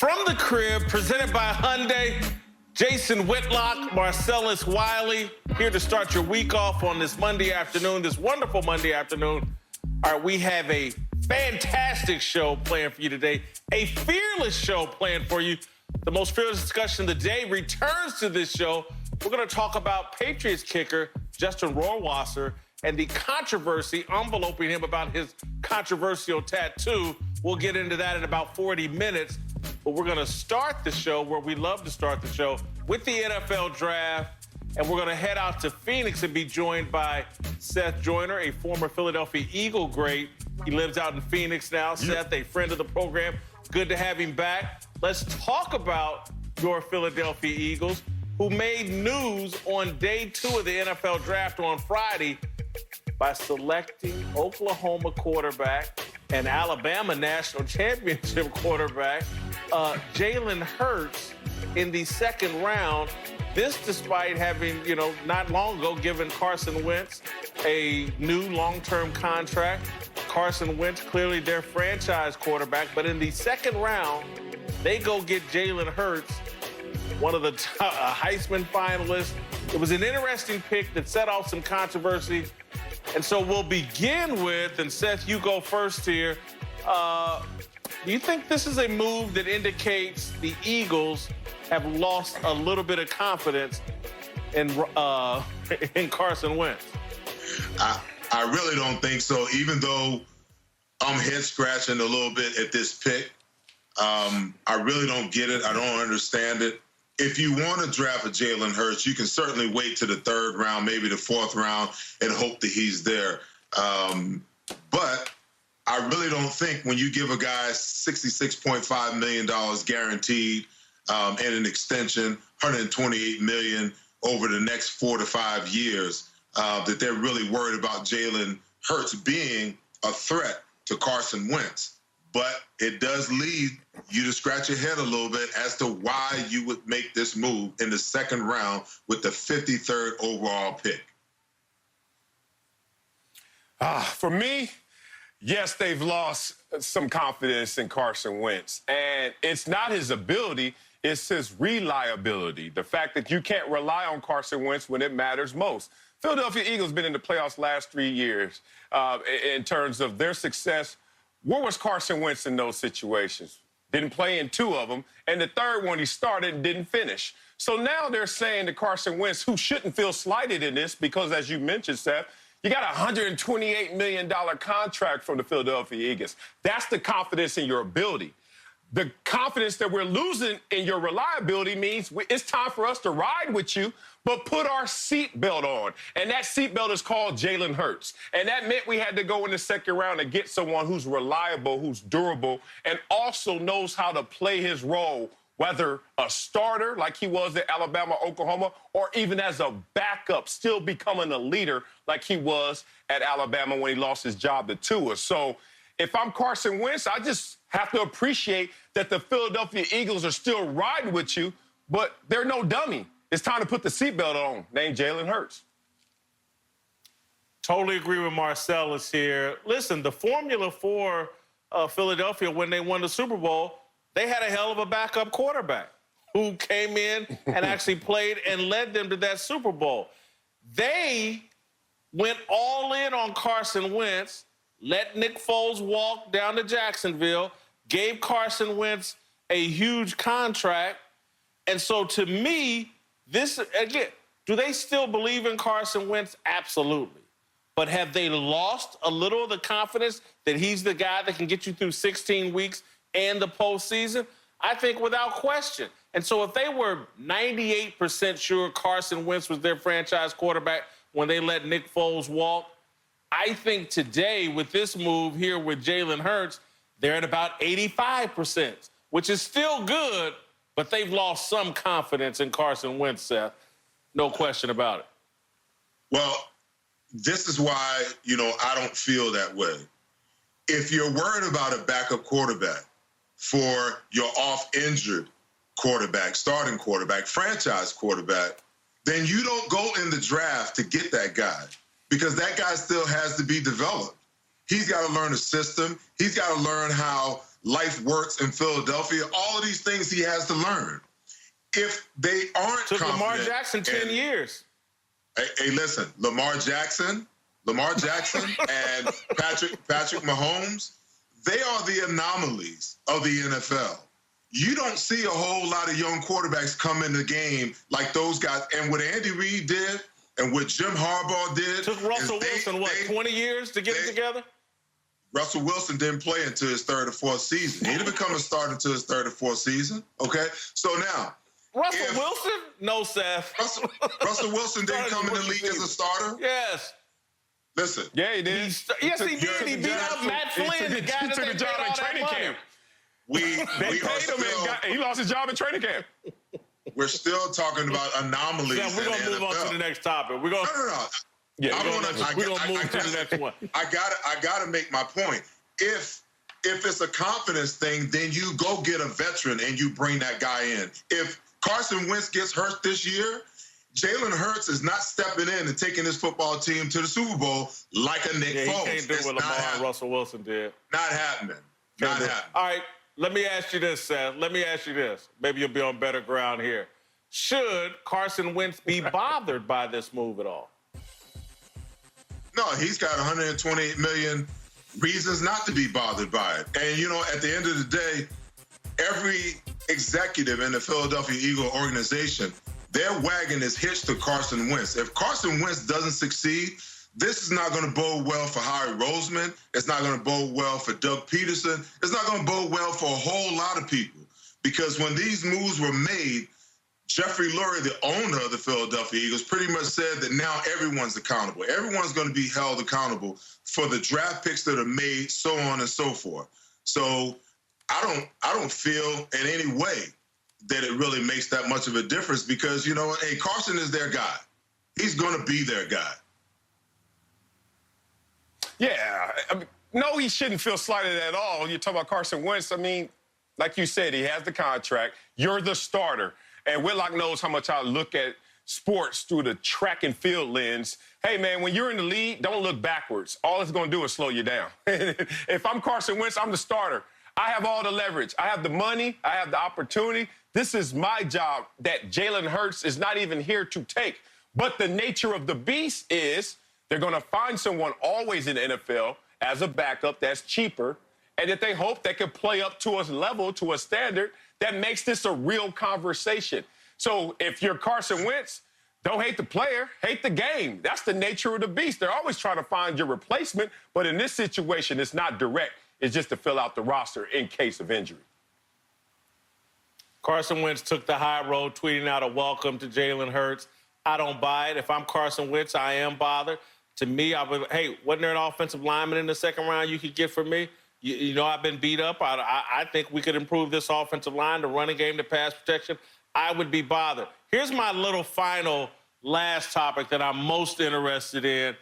From the crib, presented by Hyundai, Jason Whitlock, Marcellus, Wiley, here to start your week off on this Monday afternoon, this wonderful Monday afternoon. All right, we have a fantastic show planned for you today, a fearless show planned for you. The most fearless discussion of the day returns to this show. We're going to talk about Patriots kicker Justin Rohrwasser and the controversy enveloping him about his controversial tattoo. We'll get into that in about 40 minutes. But we're going to start the show where we love to start the show with the NFL draft. And we're going to head out to Phoenix and be joined by Seth Joyner, a former Philadelphia Eagle great. He lives out in Phoenix now. Seth, a friend of the program. Good to have him back. Let's talk about your Philadelphia Eagles, who made news on day 2 of the NFL draft on Friday by selecting Oklahoma quarterback and Alabama national championship quarterback Jalen Hurts in the second round. This despite having, not long ago given Carson Wentz a new long-term contract. Carson Wentz, clearly their franchise quarterback, but in the second round, they go get Jalen Hurts, one of the Heisman finalists. It was an interesting pick that set off some controversy. And so we'll begin with, and Seth, you go first here. Do you think this is a move that indicates the Eagles have lost a little bit of confidence in Carson Wentz? I really don't think so, even though I'm head-scratching a little bit at this pick. I really don't get it. I don't understand it. If you want to draft a Jalen Hurts, you can certainly wait to the 3rd round, maybe the 4th round, and hope that he's there. But I really don't think when you give a guy $66.5 million guaranteed and an extension, $128 million over the next 4 to 5 years, that they're really worried about Jalen Hurts being a threat to Carson Wentz. But it does lead you to scratch your head a little bit as to why you would make this move in the second round with the 53rd overall pick. For me, yes, they've lost some confidence in Carson Wentz. And it's not his ability, it's his reliability. The fact that you can't rely on Carson Wentz when it matters most. Philadelphia Eagles been in the playoffs last 3 years in terms of their success. Where was Carson Wentz in those situations? Didn't play in 2 of them. And the 3rd one he started and didn't finish. So now they're saying to Carson Wentz, who shouldn't feel slighted in this because, as you mentioned, Seth, you got a $128 million contract from the Philadelphia Eagles. That's the confidence in your ability. The confidence that we're losing in your reliability means it's time for us to ride with you, but put our seatbelt on. And that seatbelt is called Jalen Hurts. And that meant we had to go in the second round and get someone who's reliable, who's durable, and also knows how to play his role, whether a starter like he was at Alabama, Oklahoma, or even as a backup, still becoming a leader like he was at Alabama when he lost his job to Tua. So if I'm Carson Wentz, I just have to appreciate that the Philadelphia Eagles are still riding with you, but they're no dummy. It's time to put the seatbelt on, named Jalen Hurts. Totally agree with Marcellus here. Listen, the formula for Philadelphia when they won the Super Bowl, they had a hell of a backup quarterback who came in and actually played and led them to that Super Bowl. They went all in on Carson Wentz, let Nick Foles walk down to Jacksonville, gave Carson Wentz a huge contract. And so to me, this, again, do they still believe in Carson Wentz? Absolutely. But have they lost a little of the confidence that he's the guy that can get you through 16 weeks and the postseason? I think without question. And so if they were 98% sure Carson Wentz was their franchise quarterback when they let Nick Foles walk, I think today with this move here with Jalen Hurts, they're at about 85%, which is still good, but they've lost some confidence in Carson Wentz, Seth. No question about it. Well, this is why, I don't feel that way. If you're worried about a backup quarterback for your off-injured quarterback, starting quarterback, franchise quarterback, then you don't go in the draft to get that guy because that guy still has to be developed. He's got to learn the system. He's got to learn how life works in Philadelphia. All of these things he has to learn. If they aren't Took confident, Lamar Jackson 10 years. Hey, listen, Lamar Jackson and Patrick Mahomes, they are the anomalies of the NFL. You don't see a whole lot of young quarterbacks come in the game like those guys. And what Andy Reid did and what Jim Harbaugh did. Took Russell Wilson, 20 years to get it together? Russell Wilson didn't play until his third or fourth season. He didn't become a starter until his third or fourth season. Okay? So now. Russell Wilson? No, Seth. Russell Wilson didn't come in the league as a starter? Yes. Listen. Yeah, he did. Yes, he did. He beat out Matt Flynn, the guy that took a job in training camp. They paid him and he lost his job in training camp. We're still talking about anomalies. We're going to move on to the next topic. No. Yeah, we're going to move to the next one. I gotta make my point. If it's a confidence thing, then you go get a veteran and you bring that guy in. If Carson Wentz gets hurt this year, Jalen Hurts is not stepping in and taking his football team to the Super Bowl like a Nick Foles. He can't do what Lamar and Russell Wilson did. Not happening. Not happening. All right, let me ask you this, Seth. Let me ask you this. Maybe you'll be on better ground here. Should Carson Wentz be bothered by this move at all? No, he's got 128 million reasons not to be bothered by it. And, at the end of the day, every executive in the Philadelphia Eagle organization, their wagon is hitched to Carson Wentz. If Carson Wentz doesn't succeed, this is not going to bode well for Howie Roseman. It's not going to bode well for Doug Peterson. It's not going to bode well for a whole lot of people. Because when these moves were made, Jeffrey Lurie, the owner of the Philadelphia Eagles, pretty much said that now everyone's accountable. Everyone's going to be held accountable for the draft picks that are made, so on and so forth. So I don't feel in any way that it really makes that much of a difference because, hey, Carson is their guy. He's going to be their guy. Yeah. No, he shouldn't feel slighted at all. You're talking about Carson Wentz. I mean, like you said, he has the contract. You're the starter. And Whitlock knows how much I look at sports through the track and field lens. Hey, man, when you're in the lead, don't look backwards. All it's going to do is slow you down. If I'm Carson Wentz, I'm the starter. I have all the leverage. I have the money. I have the opportunity. This is my job that Jalen Hurts is not even here to take. But the nature of the beast is they're going to find someone always in the NFL as a backup that's cheaper and that they hope they can play up to a level, to a standard that makes this a real conversation. So if you're Carson Wentz, don't hate the player, hate the game. That's the nature of the beast. They're always trying to find your replacement, but in this situation, it's not direct. It's just to fill out the roster in case of injury. Carson Wentz took the high road, tweeting out a welcome to Jalen Hurts. I don't buy it. If I'm Carson Wentz, I am bothered. To me, hey, wasn't there an offensive lineman in the second round you could get for me? I've been beat up. I think we could improve this offensive line, the running game, the pass protection. I would be bothered. Here's my little final last topic that I'm most interested in.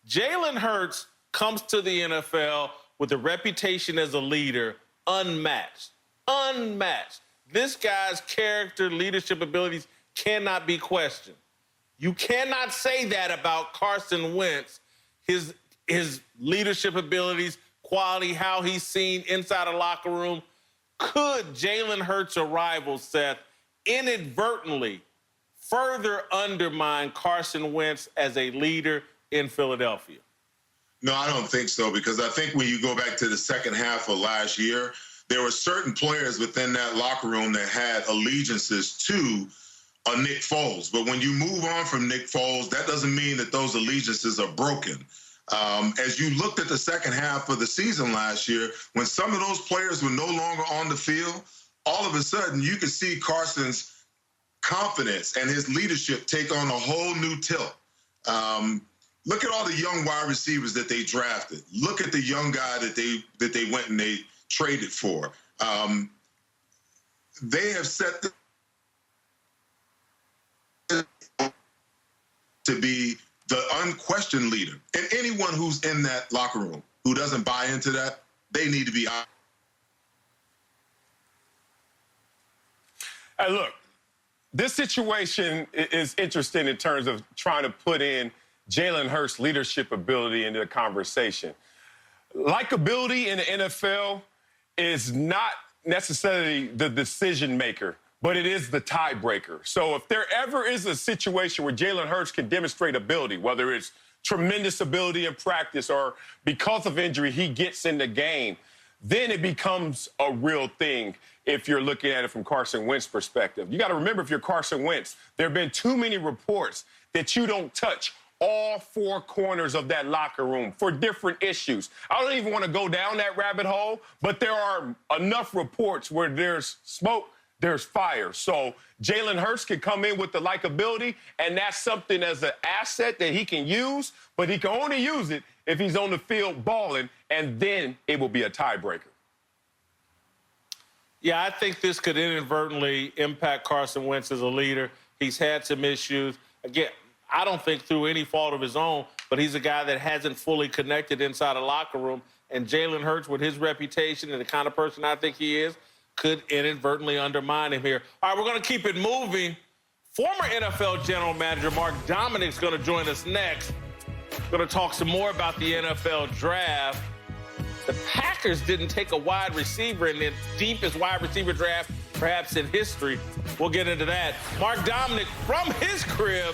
Jalen Hurts comes to the NFL with a reputation as a leader unmatched. Unmatched. This guy's character, leadership abilities cannot be questioned. You cannot say that about Carson Wentz, his leadership abilities, quality, how he's seen inside a locker room. Could Jalen Hurts' arrival, Seth, inadvertently further undermine Carson Wentz as a leader in Philadelphia? No, I don't think so, because I think when you go back to the second half of last year, there were certain players within that locker room that had allegiances to Nick Foles. But when you move on from Nick Foles, that doesn't mean that those allegiances are broken. As you looked at the second half of the season last year, when some of those players were no longer on the field, all of a sudden you could see Carson's confidence and his leadership take on a whole new tilt. Look at all the young wide receivers that they drafted. Look at the young guy that they went and they traded for. They have set to be the unquestioned leader. And anyone who's in that locker room who doesn't buy into that, they need to be out. Hey, look, this situation is interesting in terms of trying to put in Jalen Hurts' leadership ability into the conversation. Likability in the NFL is not necessarily the decision maker, but it is the tiebreaker. So if there ever is a situation where Jalen Hurts can demonstrate ability, whether it's tremendous ability in practice or because of injury he gets in the game, then it becomes a real thing if you're looking at it from Carson Wentz's perspective. You got to remember, if you're Carson Wentz, there have been too many reports that you don't touch all four corners of that locker room for different issues. I don't even want to go down that rabbit hole, but there are enough reports where there's smoke, there's fire. So Jalen Hurts can come in with the likability, and that's something as an asset that he can use, but he can only use it if he's on the field balling, and then it will be a tiebreaker. Yeah, I think this could inadvertently impact Carson Wentz as a leader. He's had some issues. Again, I don't think through any fault of his own, but he's a guy that hasn't fully connected inside a locker room. And Jalen Hurts, with his reputation and the kind of person I think he is, could inadvertently undermine him here. All right, we're going to keep it moving. Former NFL General Manager Mark Dominic's going to join us next. We're going to talk some more about the NFL draft. The Packers didn't take a wide receiver in the deepest wide receiver draft perhaps in history. We'll get into that. Mark Dominic from his crib